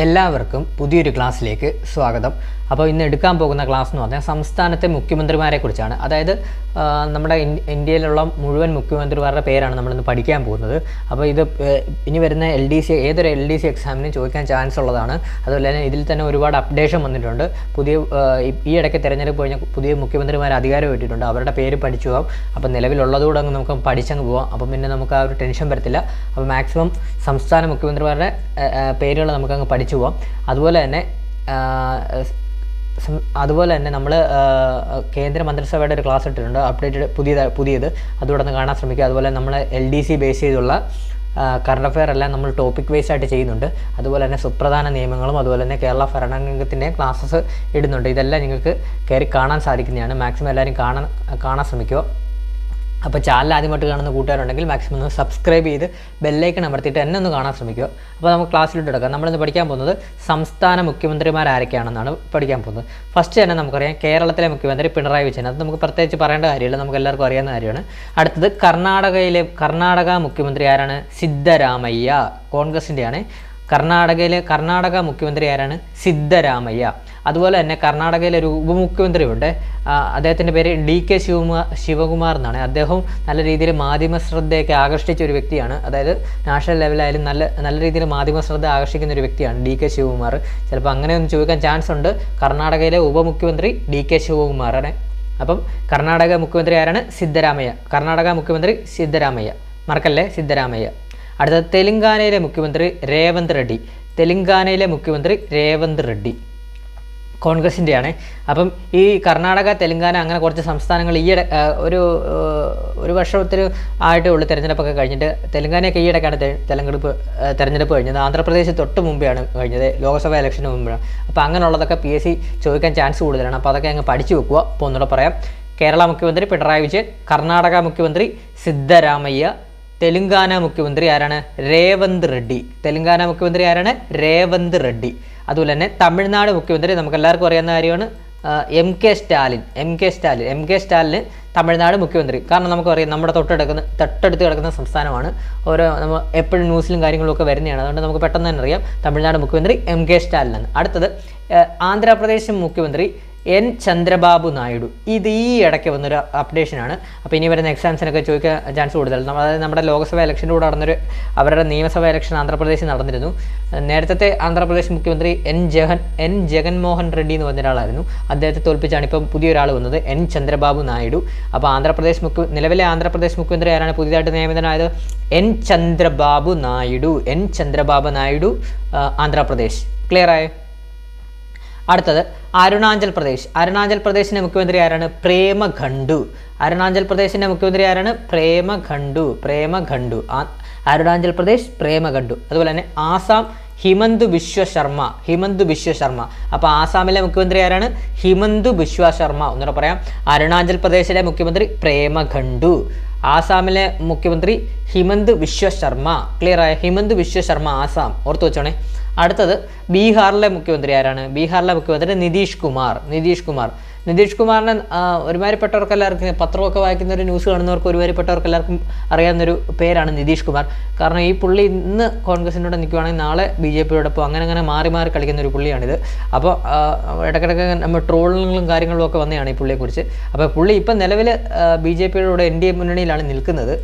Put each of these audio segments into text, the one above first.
എല്ലാവർക്കും പുതിയൊരു ക്ലാസ്സിലേക്ക് സ്വാഗതം. അപ്പോൾ ഇന്ന് എടുക്കാൻ പോകുന്ന ക്ലാസ് എന്ന് പറഞ്ഞാൽ സംസ്ഥാനത്തെ മുഖ്യമന്ത്രിമാരെ കുറിച്ചാണ്. അതായത് നമ്മുടെ ഇന്ത്യയിലുള്ള മുഴുവൻ മുഖ്യമന്ത്രിമാരുടെ പേരാണ് നമ്മളിന്ന് പഠിക്കാൻ പോകുന്നത്. അപ്പോൾ ഇത് ഇനി വരുന്ന ഏതൊരു LDC എക്സാമിനും ചോദിക്കാൻ ചാൻസ് ഉള്ളതാണ്. അതുപോലെ തന്നെ ഇതിൽ തന്നെ ഒരുപാട് അപ്ഡേഷൻ വന്നിട്ടുണ്ട്. ഈ ഇടയ്ക്ക് തിരഞ്ഞെടുപ്പ് കഴിഞ്ഞ പുതിയ മുഖ്യമന്ത്രിമാർ അധികാരം ഇട്ടിട്ടുണ്ട്. അവരുടെ പേര് പഠിച്ചു പോകാം. അപ്പോൾ നിലവിലുള്ളതുകൂടെ അങ്ങ് നമുക്ക് പഠിച്ചങ്ങ് പോകാം. അപ്പം പിന്നെ നമുക്ക് ആ ഒരു ടെൻഷൻ വരത്തില്ല. അപ്പോൾ മാക്സിമം സംസ്ഥാന മുഖ്യമന്ത്രിമാരുടെ പേരുകൾ നമുക്കങ്ങ് പഠിച്ചു പോകാം. അതുപോലെ തന്നെ നമ്മൾ കേന്ദ്ര മന്ത്രിസഭയുടെ ഒരു ക്ലാസ് ഇട്ടിട്ടുണ്ട്, അപ്ഡേറ്റഡ് പുതിയത്. അതുകൂടെ ഒന്ന് കാണാൻ ശ്രമിക്കുക. അതുപോലെ നമ്മൾ LDC ബേസ് ചെയ്തുള്ള കറണ്ട് അഫെയർ എല്ലാം നമ്മൾ ടോപ്പിക് വൈസ് ആയിട്ട് ചെയ്യുന്നുണ്ട്. അതുപോലെ തന്നെ സുപ്രധാന നിയമങ്ങളും അതുപോലെ തന്നെ കേരള ഭരണഘടനത്തിൻ്റെ ക്ലാസ്സസ് ഇടുന്നുണ്ട്. ഇതെല്ലാം നിങ്ങൾക്ക് കയറി കാണാൻ സാധിക്കുന്നതാണ്. മാക്സിമം എല്ലാവരും കാണാൻ ശ്രമിക്കുക. അപ്പോൾ ചാനൽ ആദ്യമായിട്ട് കാണുന്ന കൂട്ടുകാരുണ്ടെങ്കിൽ മാക്സിമം ഒന്ന് സബ്സ്ക്രൈബ് ചെയ്ത് ബെല്ലൈക്കൺ അമർത്തിയിട്ട് എന്നെ ഒന്ന് കാണാൻ ശ്രമിക്കുക. അപ്പോൾ നമുക്ക് ക്ലാസ്സിലോട്ട് എടുക്കാം. നമ്മളിന്ന് പഠിക്കാൻ പോകുന്നത് സംസ്ഥാന മുഖ്യമന്ത്രിമാർ ആരൊക്കെയാണെന്നാണ് പഠിക്കാൻ പോകുന്നത്. ഫസ്റ്റ് തന്നെ നമുക്കറിയാം കേരളത്തിലെ മുഖ്യമന്ത്രി പിണറായി വിജയൻ. അത് നമുക്ക് പ്രത്യേകിച്ച് പറയേണ്ട കാര്യമില്ല, നമുക്ക് എല്ലാവർക്കും അറിയാവുന്ന കാര്യമാണ്. അടുത്തത് കർണാടക മുഖ്യമന്ത്രി ആരാണ്? സിദ്ധരാമയ്യ, കോൺഗ്രസിൻ്റെയാണ്. കർണാടക മുഖ്യമന്ത്രി ആരാണ്? സിദ്ധരാമയ്യ. അതുപോലെ തന്നെ കർണാടകയിലെ ഒരു ഉപമുഖ്യമന്ത്രിയുണ്ട്, അദ്ദേഹത്തിൻ്റെ പേര് DK ശിവകുമാർ എന്നാണ്. അദ്ദേഹം നല്ല രീതിയിൽ മാധ്യമ ശ്രദ്ധയൊക്കെ ആകർഷിച്ച ഒരു വ്യക്തിയാണ്. അതായത് നാഷണൽ ലെവലായാലും നല്ല രീതിയിൽ മാധ്യമ ശ്രദ്ധ ആകർഷിക്കുന്ന ഒരു വ്യക്തിയാണ് DK ശിവകുമാർ. ചിലപ്പോൾ അങ്ങനെ ഒന്ന് ചോദിക്കാൻ ചാൻസ് ഉണ്ട്. കർണാടകയിലെ ഉപമുഖ്യമന്ത്രി DK ശിവകുമാറാണ്. അപ്പം കർണാടക മുഖ്യമന്ത്രി ആരാണ്? സിദ്ധരാമയ്യ. കർണാടക മുഖ്യമന്ത്രി സിദ്ധരാമയ്യ, മറക്കല്ലേ, സിദ്ധരാമയ്യ. അടുത്തത് തെലങ്കാനയിലെ മുഖ്യമന്ത്രി രേവന്ത് റെഡ്ഡി, കോൺഗ്രസിൻ്റെയാണ്. അപ്പം ഈ കർണാടക, തെലങ്കാന അങ്ങനെ കുറച്ച് സംസ്ഥാനങ്ങൾ ഈയിടെ ഒരു വർഷത്തിന് ആയിട്ടേ ഉള്ളൂ തിരഞ്ഞെടുപ്പൊക്കെ കഴിഞ്ഞിട്ട്. തെലങ്കാനയൊക്കെ ഈയിടയ്ക്കാണ് തിരഞ്ഞെടുപ്പ് കഴിഞ്ഞത്. ആന്ധ്രാപ്രദേശ് തൊട്ട് മുമ്പെയാണ് കഴിഞ്ഞത്, ലോക്സഭാ ഇലക്ഷന് മുമ്പാണ്. അപ്പോൾ അങ്ങനെയുള്ളതൊക്കെ PSC ചോദിക്കാൻ ചാൻസ് കൂടുതലാണ്. അപ്പോൾ അതൊക്കെ അങ്ങ് പഠിച്ചു വെക്കുക. അപ്പോൾ ഒന്നുകൂടെ പറയാം. കേരള മുഖ്യമന്ത്രി പിണറായി വിജയൻ, കർണാടക മുഖ്യമന്ത്രി സിദ്ധരാമയ്യ, തെലങ്കാന മുഖ്യമന്ത്രി ആരാണ്? രേവന്ത് റെഡ്ഡി. അതുപോലെ തന്നെ തമിഴ്നാട് മുഖ്യമന്ത്രി നമുക്ക് എല്ലാവർക്കും അറിയാവുന്ന കാര്യമാണ്, MK സ്റ്റാലിന് തമിഴ്നാട് മുഖ്യമന്ത്രി. കാരണം നമുക്കറിയാം നമ്മുടെ തൊട്ടടുത്ത് കിടക്കുന്ന സംസ്ഥാനമാണ്. നമ്മൾ എപ്പോഴും ന്യൂസിലും കാര്യങ്ങളൊക്കെ വരുന്നതാണ്. അതുകൊണ്ട് നമുക്ക് പെട്ടെന്ന് തന്നെ അറിയാം ചോദിക്കാൻ മുഖ്യമന്ത്രി MK സ്റ്റാലിനാണ്. അടുത്തത് ആന്ധ്രാപ്രദേശ് മുഖ്യമന്ത്രി N ചന്ദ്രബാബു നായിഡു. ഇത് ഈ ഇടയ്ക്ക് വന്നൊരു അപ്ഡേഷനാണ്. അപ്പോൾ ഇനി വരുന്ന എക്സാംസിനൊക്കെ ചോദിക്കാൻ ചാൻസ് കൂടുതൽ. അതായത് നമ്മുടെ ലോക്സഭാ ഇലക്ഷൻ്റെ കൂടെ അവരുടെ നിയമസഭാ ഇലക്ഷൻ ആന്ധ്രാപ്രദേശിൽ നടന്നിരുന്നു. നേരത്തെ ആന്ധ്രാപ്രദേശ് മുഖ്യമന്ത്രി N ജഗൻമോഹൻ റെഡ്ഡി എന്ന് പറഞ്ഞ ഒരാളായിരുന്നു. അദ്ദേഹത്തെ തോൽപ്പിച്ചാണ് ഇപ്പം പുതിയൊരാൾ വന്നത്, N ചന്ദ്രബാബു നായിഡു. അപ്പോൾ നിലവിലെ ആന്ധ്രാപ്രദേശ് മുഖ്യമന്ത്രി ആരാണ് പുതിയതായിട്ട് നിയമിതനായത്? N ചന്ദ്രബാബു നായിഡു, ആന്ധ്രാപ്രദേശ്. ക്ലിയർ ആയോ? അടുത്തത് അരുണാചൽ പ്രദേശിൻ്റെ മുഖ്യമന്ത്രി ആരാണ്? അരുണാചൽ പ്രദേശ് പ്രേമഖണ്ഡു. അതുപോലെ തന്നെ ആസാം ഹിമന്ത് ബിശ്വ ശർമ്മ. അപ്പോൾ ആസാമിലെ മുഖ്യമന്ത്രി ആരാണ്? ഹിമന്ത് ബിശ്വ ശർമ്മ. ഒന്നുകൂടെ പറയാം. അരുണാചൽ പ്രദേശിലെ മുഖ്യമന്ത്രി പ്രേമഖണ്ഡു, ആസാമിലെ മുഖ്യമന്ത്രി ഹിമന്ത് ബിശ്വ ശർമ്മ. ക്ലിയർ ആയ? ഹിമന്ത് ബിശ്വ ശർമ്മ, ആസാം. ഓർത്ത് വെച്ചോണേ. അടുത്തത് ബീഹാറിലെ മുഖ്യമന്ത്രി ആരാണ്? നിതീഷ് കുമാറിനെ ഒരുമാതിരിപ്പെട്ടവർക്ക് എല്ലാവർക്കും, പത്രമൊക്കെ വായിക്കുന്ന ഒരു ന്യൂസ് കാണുന്നവർക്ക് ഒരുമാതിരിപ്പെട്ടവർക്ക് എല്ലാവർക്കും അറിയാവുന്നൊരു പേരാണ് നിതീഷ് കുമാർ. കാരണം ഈ പുള്ളി ഇന്ന് കോൺഗ്രസിനോട് നിൽക്കുവാണെങ്കിൽ നാളെ BJPയോടൊപ്പം അങ്ങനെ മാറി കളിക്കുന്ന ഒരു പുള്ളിയാണിത്. അപ്പോൾ ഇടയ്ക്കിടയ്ക്ക് നമ്മൾ ട്രോളുകളും കാര്യങ്ങളും ഒക്കെ വന്നതാണ് ഈ പുള്ളിയെക്കുറിച്ച്. അപ്പോൾ പുള്ളി ഇപ്പം നിലവിൽ BJPയുടെ NDA മുന്നണിയിലാണ് നിൽക്കുന്നത്.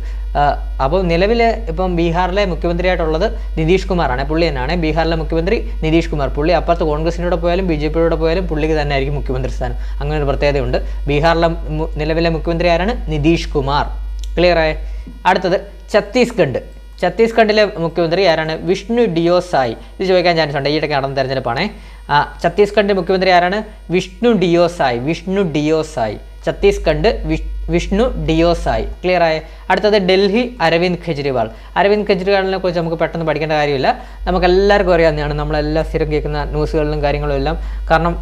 അപ്പോൾ നിലവിൽ ഇപ്പം ബീഹാറിലെ മുഖ്യമന്ത്രിയായിട്ടുള്ളത് നിതീഷ് കുമാറാണ്. പുള്ളി തന്നെയാണ് ബീഹാറിലെ മുഖ്യമന്ത്രി നിതീഷ് കുമാർ. പുള്ളി അപ്പുറത്ത് കോൺഗ്രസിനോട് പോയാലും BJPയോടെ പോയാലും പുള്ളിക്ക് തന്നെ ആയിരിക്കും മുഖ്യമന്ത്രി സ്ഥാനം. അങ്ങനെ ഒരു പ്രത്യേകതയുണ്ട്. ബീഹാറിലെ നിലവിലെ മുഖ്യമന്ത്രി ആരാണ്? നിതീഷ് കുമാർ. ക്ലിയർ ആയ? അടുത്തത് ഛത്തീസ്ഗഡിലെ മുഖ്യമന്ത്രി ആരാണ്? വിഷ്ണു ഡിയോ സായ്. ഇത് ചോദിക്കാൻ ചാൻസ് ഉണ്ട്, ഈയിടയ്ക്ക് നടന്ന തെരഞ്ഞെടുപ്പാണ്. ഛത്തീസ്ഗഡിൻ്റെ മുഖ്യമന്ത്രി ആരാണ്? വിഷ്ണു ഡിയോ സായ്. ക്ലിയർ ആയ? അടുത്തത് ഡൽഹി അരവിന്ദ് കെജ്രിവാളിനെ കുറിച്ച് നമുക്ക് പെട്ടെന്ന് പഠിക്കേണ്ട കാര്യമില്ല, നമുക്ക് എല്ലാവർക്കും അറിയാവുന്നതാണ്. നമ്മളെല്ലാം സ്ഥിരം കേൾക്കുന്ന ന്യൂസുകളിലും കാര്യങ്ങളും എല്ലാം. കാരണം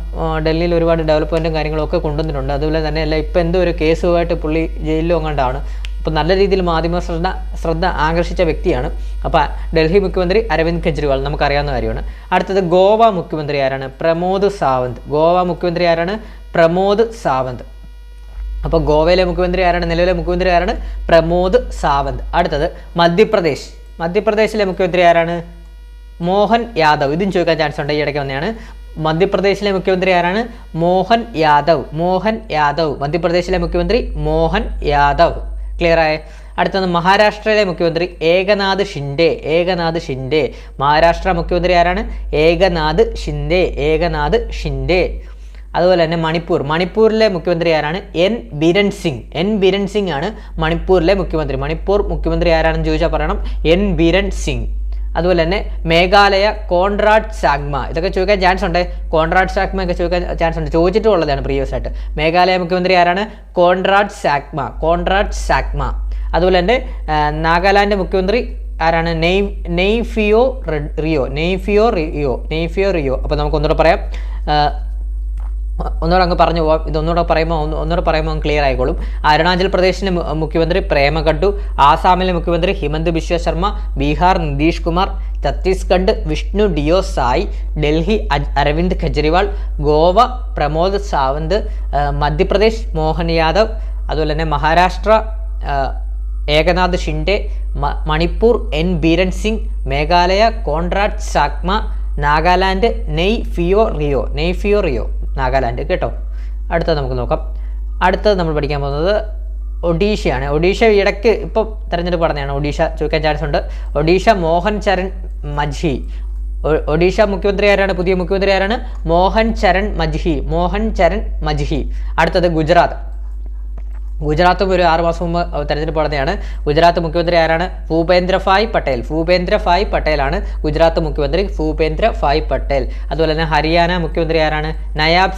ഡൽഹിയിൽ ഒരുപാട് ഡെവലപ്മെൻറ്റും കാര്യങ്ങളും ഒക്കെ കൊണ്ടുവന്നിട്ടുണ്ട്. അതുപോലെ തന്നെ ഇപ്പം എന്തോ ഒരു കേസുമായിട്ട് പുള്ളി ജയിലിലും അങ്ങോട്ടാണ്. അപ്പോൾ നല്ല രീതിയിൽ മാധ്യമ ശ്രദ്ധ ആകർഷിച്ച വ്യക്തിയാണ്. അപ്പോൾ ഡൽഹി മുഖ്യമന്ത്രി അരവിന്ദ് കെജ്രിവാൾ നമുക്കറിയാവുന്ന കാര്യമാണ്. അടുത്തത് ഗോവ മുഖ്യമന്ത്രി ആരാണ്? പ്രമോദ് സാവന്ത്. അപ്പോൾ ഗോവയിലെ മുഖ്യമന്ത്രി ആരാണ്? നിലവിലെ മുഖ്യമന്ത്രി ആരാണ്? പ്രമോദ് സാവന്ത്. അടുത്തത് മധ്യപ്രദേശിലെ മുഖ്യമന്ത്രി ആരാണ്? മോഹൻ യാദവ്, ഇതും ചോദിക്കാൻ ചാൻസ് ഉണ്ട്, ഈ ഇടയ്ക്ക് വന്നതാണ്. മധ്യപ്രദേശിലെ മുഖ്യമന്ത്രി ആരാണ്? മോഹൻ യാദവ്. മോഹൻ യാദവ്, മധ്യപ്രദേശിലെ മുഖ്യമന്ത്രി മോഹൻ യാദവ്. ക്ലിയർ ആയ? അടുത്തത് മഹാരാഷ്ട്രയിലെ മുഖ്യമന്ത്രി ഏകനാഥ് ഷിൻഡെ. ഏകനാഥ് ഷിൻഡെ, മഹാരാഷ്ട്ര മുഖ്യമന്ത്രി ആരാണ്? ഏകനാഥ് ഷിൻഡെ. ഏകനാഥ് ഷിൻഡെ. അതുപോലെ തന്നെ മണിപ്പൂരിലെ മുഖ്യമന്ത്രി ആരാണ്? എൻ ബിരൻ സിംഗ്. എൻ ബിരൻ സിംഗ് ആണ് മണിപ്പൂരിലെ മുഖ്യമന്ത്രി. മണിപ്പൂർ മുഖ്യമന്ത്രി ആരാണെന്ന് ചോദിച്ചാൽ പറയണം എൻ ബിരൻ സിംഗ്. അതുപോലെ തന്നെ മേഘാലയ കോൺറാഡ് സാങ്മ. ഇതൊക്കെ ചോദിക്കാൻ ചാൻസ് ഉണ്ട്. കോൺറാഡ് സാങ്മ ഒക്കെ ചോദിക്കാൻ ചാൻസ് ഉണ്ട്, ചോദിച്ചിട്ടുള്ളതാണ് പ്രീവിയസ് ആയിട്ട്. മേഘാലയ മുഖ്യമന്ത്രി ആരാണ്? കോൺറാഡ് സാങ്മ. കോൺറാഡ് സാങ്മ. അതുപോലെ തന്നെ നാഗാലാൻഡ് മുഖ്യമന്ത്രി ആരാണ്? നെയ്ഫിയോ റിയോ. നെയ്ഫിയോ റിയോ. നെയ്ഫിയോ റിയോ. അപ്പോൾ നമുക്ക് ഒന്നുകൂടെ പറയാം, ഒന്നുകൂടെ അങ്ങ് പറഞ്ഞു പോവാം. ഇതൊന്നുകൂടെ പറയുമ്പോൾ ക്ലിയർ ആയിക്കോളും. അരുണാചൽ പ്രദേശിലെ മുഖ്യമന്ത്രി പ്രേമ ഖഡ്ഡു, ആസാമിലെ മുഖ്യമന്ത്രി ഹിമന്ത് ബിശ്വ ശർമ്മ, ബീഹാർ നിതീഷ് കുമാർ, ഛത്തീസ്ഗഡ് വിഷ്ണു ഡിയോ സായ്, ഡൽഹി അരവിന്ദ് കെജ്രിവാൾ, ഗോവ പ്രമോദ് സാവന്ത്, മധ്യപ്രദേശ് മോഹൻ യാദവ്, അതുപോലെ തന്നെ മഹാരാഷ്ട്ര ഏകനാഥ് ഷിൻഡെ, മണിപ്പൂർ എൻ ബിരൻ സിംഗ്, മേഘാലയ കോൺറാഡ് സാങ്മ, നാഗാലാൻഡ് നെയ്ഫിയോ റിയോ. നാഗാലാൻഡ് കേട്ടോ. അടുത്തത് നമുക്ക് നോക്കാം. അടുത്തത് നമ്മൾ പഠിക്കാൻ പോകുന്നത് ഒഡീഷയാണ്. ഒഡീഷ ഇടയ്ക്ക് ഇപ്പം തെരഞ്ഞെടുപ്പ് നടന്നതാണ്. ഒഡീഷ ചോദിക്കാൻ ചാൻസ് ഉണ്ട്. ഒഡീഷ മോഹൻ ചരൺ മജ്ഹി. ഒഡീഷ മുഖ്യമന്ത്രി ആരാണ്? പുതിയ മുഖ്യമന്ത്രി ആരാണ്? മോഹൻ ചരൺ മജ്ഹി. അടുത്തത് ഗുജറാത്തും ഒരു 6 മാസം മുമ്പ് തെരഞ്ഞെടുപ്പ് നടന്നതാണ്. ഗുജറാത്ത് മുഖ്യമന്ത്രി ആരാണ്? ഭൂപേന്ദ്ര ഭായ് പട്ടേലാണ് ഗുജറാത്ത് മുഖ്യമന്ത്രി. ഭൂപേന്ദ്ര ഭായ് പട്ടേൽ. അതുപോലെ തന്നെ ഹരിയാന മുഖ്യമന്ത്രി ആരാണ്? നയാബ്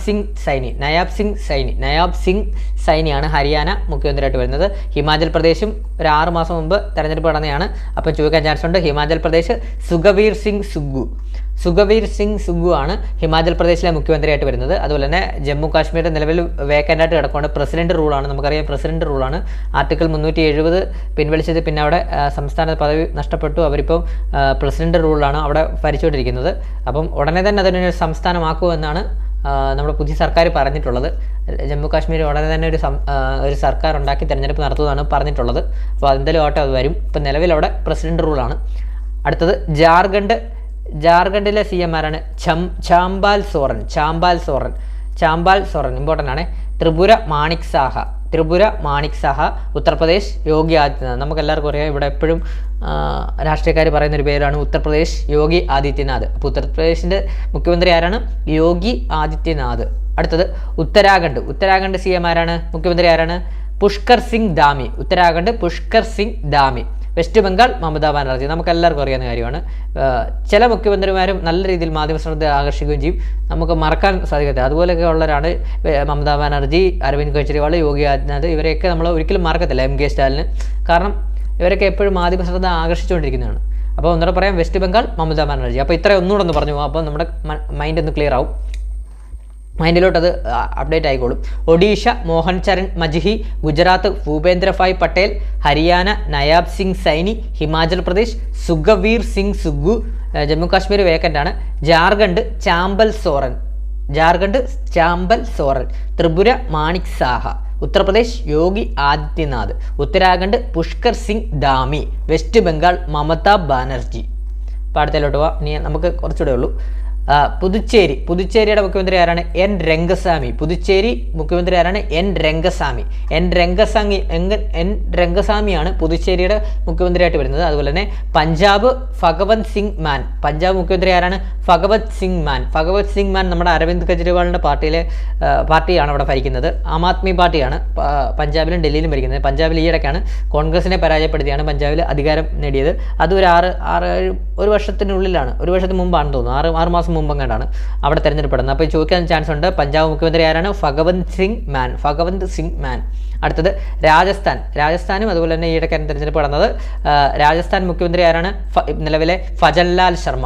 സിംഗ് സൈനിയാണ് ഹരിയാന മുഖ്യമന്ത്രിയായിട്ട് വരുന്നത്. ഹിമാചൽ പ്രദേശും ഒരു 6 മാസം മുമ്പ് തെരഞ്ഞെടുപ്പ് നടന്നതാണ്. അപ്പോൾ ചോദിക്കാൻ ചാൻസ് ഉണ്ട്. ഹിമാചൽ പ്രദേശ് സുഖവീർ സിംഗ് സുഗ്ഗു ആണ് ഹിമാചൽ പ്രദേശിലെ മുഖ്യമന്ത്രിയായിട്ട് വരുന്നത്. അതുപോലെ തന്നെ ജമ്മു കാശ്മീർ നിലവിൽ വേക്കൻ്റ് ആയിട്ട് കിടക്കുകയാണ്. പ്രസിഡന്റ് റൂളാണ്, നമുക്കറിയാം പ്രസിഡന്റ് റൂളാണ്. ആർട്ടിക്കിൾ 370 പിൻവലിച്ചത്, പിന്നെ അവിടെ സംസ്ഥാന പദവി നഷ്ടപ്പെട്ടു. അവരിപ്പം പ്രസിഡന്റ് റൂളാണ് അവിടെ ഭരിച്ചുകൊണ്ടിരിക്കുന്നത്. അപ്പം ഉടനെ തന്നെ അതിനൊരു സംസ്ഥാനമാക്കുമെന്നാണ് നമ്മുടെ പുതിയ സർക്കാർ പറഞ്ഞിട്ടുള്ളത്. ജമ്മു കാശ്മീർ ഉടനെ തന്നെ ഒരു സർക്കാർ ഉണ്ടാക്കി തിരഞ്ഞെടുപ്പ് നടത്തുമെന്നാണ് പറഞ്ഞിട്ടുള്ളത്. അപ്പോൾ അതെന്തായാലും ആവട്ടെ, അത് വരും. ഇപ്പം നിലവിൽ അവിടെ പ്രസിഡന്റ് റൂളാണ്. അടുത്തത് ജാർഖണ്ഡിലെ CM ആരാണ്? ചാമ്പാൽ സോറൻ ഇമ്പോർട്ടൻ്റ് ആണ്. ത്രിപുര മാണിക് സാഹ. ഉത്തർപ്രദേശ് യോഗി ആദിത്യനാഥ്. നമുക്ക് എല്ലാവർക്കും അറിയാം, ഇവിടെ എപ്പോഴും രാഷ്ട്രീയക്കാർ പറയുന്ന ഒരു പേരാണ് ഉത്തർപ്രദേശ് യോഗി ആദിത്യനാഥ്. അപ്പോൾ ഉത്തർപ്രദേശിൻ്റെ മുഖ്യമന്ത്രി ആരാണ്? യോഗി ആദിത്യനാഥ്. അടുത്തത് ഉത്തരാഖണ്ഡ് CM ആരാണ്? മുഖ്യമന്ത്രി ആരാണ്? പുഷ്കർ സിംഗ് ധാമി. വെസ്റ്റ് ബംഗാൾ മമതാ ബാനർജി. നമുക്ക് എല്ലാവർക്കും അറിയാവുന്ന കാര്യമാണ്. ചില മുഖ്യമന്ത്രിമാരും നല്ല രീതിയിൽ മാധ്യമ ശ്രദ്ധ ആകർഷിക്കുകയും ചെയ്യും, നമുക്ക് മറക്കാൻ സാധിക്കത്തില്ല. അതുപോലെയൊക്കെ ഉള്ളവരാണ് മമതാ ബാനർജി, അരവിന്ദ് കെജ്രിവാൾ, യോഗി ആദിത്യനാഥ്. ഇവരെയൊക്കെ നമ്മൾ ഒരിക്കലും മറക്കത്തില്ല. MK സ്റ്റാലിന്. കാരണം ഇവരൊക്കെ എപ്പോഴും മാധ്യമ ശ്രദ്ധ ആകർഷിച്ചുകൊണ്ടിരിക്കുന്നതാണ്. അപ്പോൾ ഒന്നുകൂടെ പറയാം, വെസ്റ്റ് ബംഗാൾ മമതാ ബാനർജി. അപ്പോൾ ഇത്രയും ഒന്നുകൂടെ ഒന്ന് പറഞ്ഞു പോകും. അപ്പോൾ നമ്മുടെ മൈൻഡ് ഒന്ന് ക്ലിയർ ആവും, മൈൻഡിലോട്ട് അത് അപ്ഡേറ്റ് ആയിക്കോളും. ഒഡീഷ മോഹൻ ചരൺ മജ്ഹി, ഗുജറാത്ത് ഭൂപേന്ദ്ര ഭായ് പട്ടേൽ, ഹരിയാന നയാബ് സിംഗ് സൈനി, ഹിമാചൽ പ്രദേശ് സുഖവീർ സിംഗ് സുഗ്ഗു, ജമ്മു കാശ്മീർ വേക്കൻ്റ് ആണ്. ജാർഖണ്ഡ് ചാമ്പൽ സോറൻ, ത്രിപുര മാണിക് സാഹ, ഉത്തർപ്രദേശ് യോഗി ആദിത്യനാഥ്, ഉത്തരാഖണ്ഡ് പുഷ്കർ സിംഗ് ധാമി, വെസ്റ്റ് ബംഗാൾ മമതാ ബാനർജി. അപ്പോൾ അടുത്തതിലോട്ട് പോവാം. ഇനി നമുക്ക് കുറച്ചുകൂടെ ഉള്ളൂ. പുതുച്ചേരിയുടെ മുഖ്യമന്ത്രി ആരാണ്? എൻ രംഗസ്വാമിയാണ് പുതുച്ചേരിയുടെ മുഖ്യമന്ത്രിയായിട്ട് വരുന്നത്. അതുപോലെ തന്നെ പഞ്ചാബ് മുഖ്യമന്ത്രി ആരാണ്? ഭഗവത് സിംഗ് മാൻ നമ്മുടെ അരവിന്ദ് കെജ്രിവാളിൻ്റെ പാർട്ടിയാണ് അവിടെ ഭരിക്കുന്നത്. ആം ആദ്മി പാർട്ടിയാണ് പഞ്ചാബിലും ഡൽഹിയിലും ഭരിക്കുന്നത്. പഞ്ചാബിൽ ഈയിടയ്ക്കാണ് കോൺഗ്രസിനെ പരാജയപ്പെടുത്തിയാണ് പഞ്ചാബിൽ അധികാരം നേടിയത്. അത് ഒരു വർഷത്തിനുള്ളിലാണ്, ഒരു വർഷത്തിന് മുമ്പാണെന്ന് തോന്നുന്നു, 6 മാസം മുമ്പെങ്ങാണ്ടാണ് അവിടെ തെരഞ്ഞെടുപ്പെടുന്നത്. അപ്പോൾ ചോദിക്കാൻ ചാൻസ് ഉണ്ട്. പഞ്ചാബ് മുഖ്യമന്ത്രി ആരാണ്? ഭഗവന്ത് സിംഗ് മാൻ. അടുത്തത് രാജസ്ഥാനും അതുപോലെ തന്നെ ഈയിടയ്ക്കാണ് തെരഞ്ഞെടുപ്പ് നടന്നത്. രാജസ്ഥാൻ മുഖ്യമന്ത്രി ആരാണ്? നിലവിലെ ഭജൻലാൽ ശർമ്മ.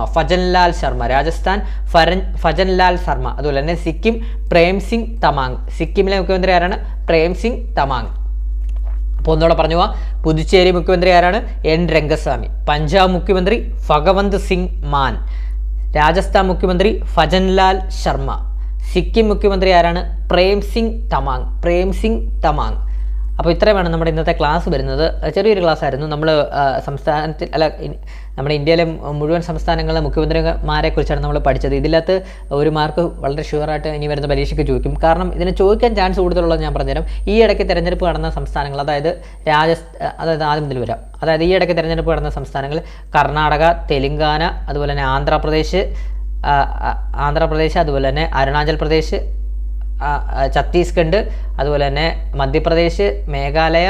രാജസ്ഥാൻ ഭജൻലാൽ ശർമ്മ. അതുപോലെ തന്നെ സിക്കിം പ്രേംസിംഗ് തമാങ്. സിക്കിമിലെ മുഖ്യമന്ത്രി ആരാണ്? പ്രേംസിംഗ് തമാങ്. അപ്പോൾ ഒന്നുകൂടെ പറഞ്ഞു പോവാം. പുതുച്ചേരി മുഖ്യമന്ത്രി ആരാണ്? എൻ രംഗസ്വാമി. പഞ്ചാബ് മുഖ്യമന്ത്രി ഭഗവന്ത് സിംഗ് മാൻ. രാജസ്ഥാൻ മുഖ്യമന്ത്രി ഭജൻലാൽ ശർമ്മ. സിക്കിം മുഖ്യമന്ത്രി ആരാണ്? പ്രേംസിംഗ് തമാങ്. അപ്പോൾ ഇത്രയുമാണ് നമ്മുടെ ഇന്നത്തെ ക്ലാസ് വരുന്നത്. ചെറിയൊരു ക്ലാസ് ആയിരുന്നു. നമ്മൾ സംസ്ഥാനത്തിൽ നമ്മുടെ ഇന്ത്യയിലെ മുഴുവൻ സംസ്ഥാനങ്ങളിലെ മുഖ്യമന്ത്രിമാരെ കുറിച്ചാണ് നമ്മൾ പഠിച്ചത്. ഇതിനകത്ത് ഒരു മാർക്ക് വളരെ ഷുവറായിട്ട് ഇനി വരുന്ന പരീക്ഷയ്ക്ക് ചോദിക്കും. കാരണം ഇതിന് ചോദിക്കാൻ ചാൻസ് കൂടുതലുള്ളത് ഞാൻ പറഞ്ഞുതരാം. ഈ ഇടയ്ക്ക് തിരഞ്ഞെടുപ്പ് നടന്ന സംസ്ഥാനങ്ങൾ, അതായത് ആദ്യം മുതൽ വരാം. അതായത് ഈ ഇടയ്ക്ക് തിരഞ്ഞെടുപ്പ് നടന്ന സംസ്ഥാനങ്ങൾ കർണാടക, തെലുങ്കാന, അതുപോലെ തന്നെ ആന്ധ്രാപ്രദേശ്, അതുപോലെ തന്നെ അരുണാചൽ പ്രദേശ്, ഛത്തീസ്ഗഡ്, അതുപോലെ തന്നെ മധ്യപ്രദേശ്, മേഘാലയ,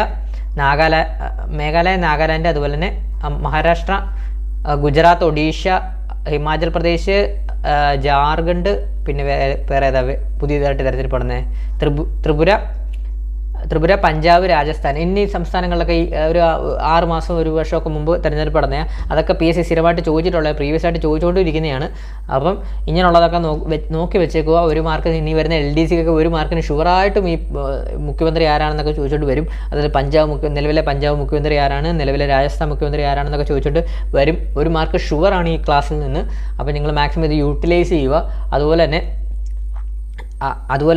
നാഗാലാൻഡ്, അതുപോലെ തന്നെ മഹാരാഷ്ട്ര, ഗുജറാത്ത്, ഒഡീഷ, ഹിമാചൽ പ്രദേശ്, ജാർഖണ്ഡ്, പിന്നെ വേറെ ഏതാ പുതിയതായിട്ട് തിരഞ്ഞെടുപ്പ് നടന്നത്, ത്രിപുര, പഞ്ചാബ്, രാജസ്ഥാൻ എന്നീ സംസ്ഥാനങ്ങളിലൊക്കെ ഈ ഒരു 6 മാസം 1 വർഷമൊക്കെ മുമ്പ് തിരഞ്ഞെടുപ്പ് നടന്ന അതൊക്കെ PSC സ്ഥിരമായിട്ട് ചോദിച്ചിട്ടുള്ളത്, പ്രീവിയസ് ആയിട്ട് ചോദിച്ചുകൊണ്ടിരിക്കുന്നതാണ്. അപ്പം ഇങ്ങനെയുള്ളതൊക്കെ നോക്കി വെച്ചേക്കുക. 1 മാർക്ക് ഇനി വരുന്ന LDCക്കൊക്കെ 1 മാർക്കിന് ഷുവറായിട്ടും ഈ മുഖ്യമന്ത്രി ആരാണെന്നൊക്കെ ചോദിച്ചുകൊണ്ട് വരും. അതായത് നിലവിലെ പഞ്ചാബ് മുഖ്യമന്ത്രി ആരാണ്, നിലവിലെ രാജസ്ഥാൻ മുഖ്യമന്ത്രി ആരാണെന്നൊക്കെ ചോദിച്ചിട്ട് വരും. 1 മാർക്ക് ഷുവറാണ് ഈ ക്ലാസ്സിൽ നിന്ന്. അപ്പോൾ നിങ്ങൾ മാക്സിമം ഇത് യൂട്ടിലൈസ് ചെയ്യുക. അതുപോലെ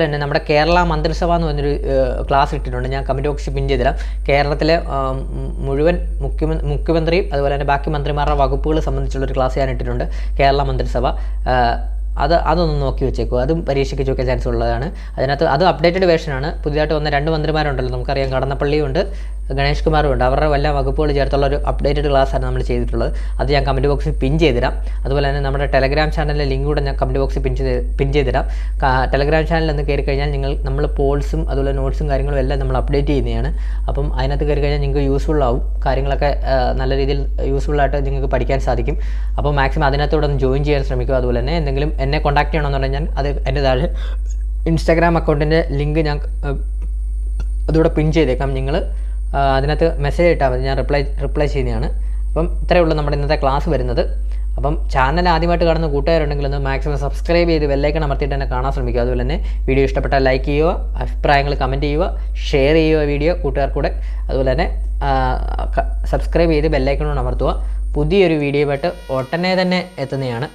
തന്നെ നമ്മുടെ കേരള മന്ത്രിസഭ എന്ന് പറഞ്ഞൊരു ക്ലാസ് ഇട്ടിട്ടുണ്ട്. ഞാൻ കമൻറ്റ് ബോക്സിൽ പിൻ ചെയ്തുതരാം. കേരളത്തിലെ മുഴുവൻ മുഖ്യമന്ത്രിയും അതുപോലെ തന്നെ ബാക്കി മന്ത്രിമാരുടെ വകുപ്പുകൾ സംബന്ധിച്ചുള്ളൊരു ക്ലാസ് ഞാൻ ഇട്ടിട്ടുണ്ട്. കേരള മന്ത്രിസഭ അതൊന്ന് നോക്കി വെച്ചേക്കും. അതും പരീക്ഷയ്ക്ക് ചോദിക്കാൻ ചാൻസ് ഉള്ളതാണ്. അതിനകത്ത് അത് അപ്ഡേറ്റഡ് വേർഷനാണ്. പുതിയതായിട്ട് വന്ന 2 മന്ത്രിമാരുണ്ടല്ലോ, നമുക്കറിയാം, കടന്നപ്പള്ളിയുണ്ട്, ഗണേഷ് കുമാറും ഉണ്ട്. അവരുടെ എല്ലാ വകുപ്പുകൾ ചേർത്തുള്ള ഒരു അപ്ഡേറ്റഡ് ക്ലാസ്സാണ് നമ്മൾ ചെയ്തിട്ടുള്ളത്. അത് ഞാൻ കമൻറ്റ് ബോക്സിൽ പിൻ ചെയ്തിടാം. അതുപോലെ തന്നെ നമ്മുടെ ടെലഗ്രാം ചാനലിലെ ലിങ്ക് കൂടെ ഞാൻ കമൻറ്റ് ബോക്സിൽ പിൻ ചെയ്തിടാം. ടെലഗ്രാം ചാനലിൽ നിന്ന് കയറി കഴിഞ്ഞാൽ നമ്മൾ പോൾസും അതുപോലെ നോട്ട്സും കാര്യങ്ങളും എല്ലാം നമ്മൾ അപ്ഡേറ്റ് ചെയ്യുന്നതാണ്. അപ്പം അതിനകത്ത് കയറി കഴിഞ്ഞാൽ നിങ്ങൾക്ക് യൂസ്ഫുൾ ആവും. കാര്യങ്ങളൊക്കെ നല്ല രീതിയിൽ യൂസ്ഫുള്ളായിട്ട് നിങ്ങൾക്ക് പഠിക്കാൻ സാധിക്കും. അപ്പോൾ മാക്സിമം അതിനകത്തൂടെ ഒന്ന് ജോയിൻ ചെയ്യാൻ ശ്രമിക്കുക. അതുപോലെ തന്നെ എന്തെങ്കിലും എന്നെ കോൺടാക്ട് ചെയ്യണമെന്ന് പറഞ്ഞാൽ അത് എൻ്റെ താഴെ ഇൻസ്റ്റാഗ്രാം അക്കൗണ്ടിൻ്റെ ലിങ്ക് ഞാൻ അതുകൂടെ പിൻ ചെയ്തേക്കാം. നിങ്ങൾ അതിനകത്ത് മെസ്സേജ് ഇട്ടാൽ മതി, ഞാൻ റിപ്ലൈ ചെയ്യുന്നതാണ്. അപ്പം ഇത്രയേ ഉള്ളൂ നമ്മുടെ ഇന്നത്തെ ക്ലാസ് വരുന്നത്. അപ്പം ചാനൽ ആദ്യമായിട്ട് കാണുന്ന കൂട്ടുകാരുണ്ടെങ്കിൽ ഒന്ന് മാക്സിമം സബ്സ്ക്രൈബ് ചെയ്ത് ബെല്ലൈക്കൺ അമർത്തിയിട്ട് തന്നെ കാണാൻ ശ്രമിക്കുക. അതുപോലെ തന്നെ വീഡിയോ ഇഷ്ടപ്പെട്ടാൽ ലൈക്ക് ചെയ്യുക, അഭിപ്രായങ്ങൾ കമൻറ്റ് ചെയ്യുക, ഷെയർ ചെയ്യുക വീഡിയോ കൂട്ടുകാർക്കൂടെ. അതുപോലെ തന്നെ സബ്സ്ക്രൈബ് ചെയ്ത് ബെല്ലൈക്കൺ അമർത്തുക. പുതിയൊരു വീഡിയോ ആയിട്ട് ഉടനെ തന്നെ എത്തുന്നതാണ്.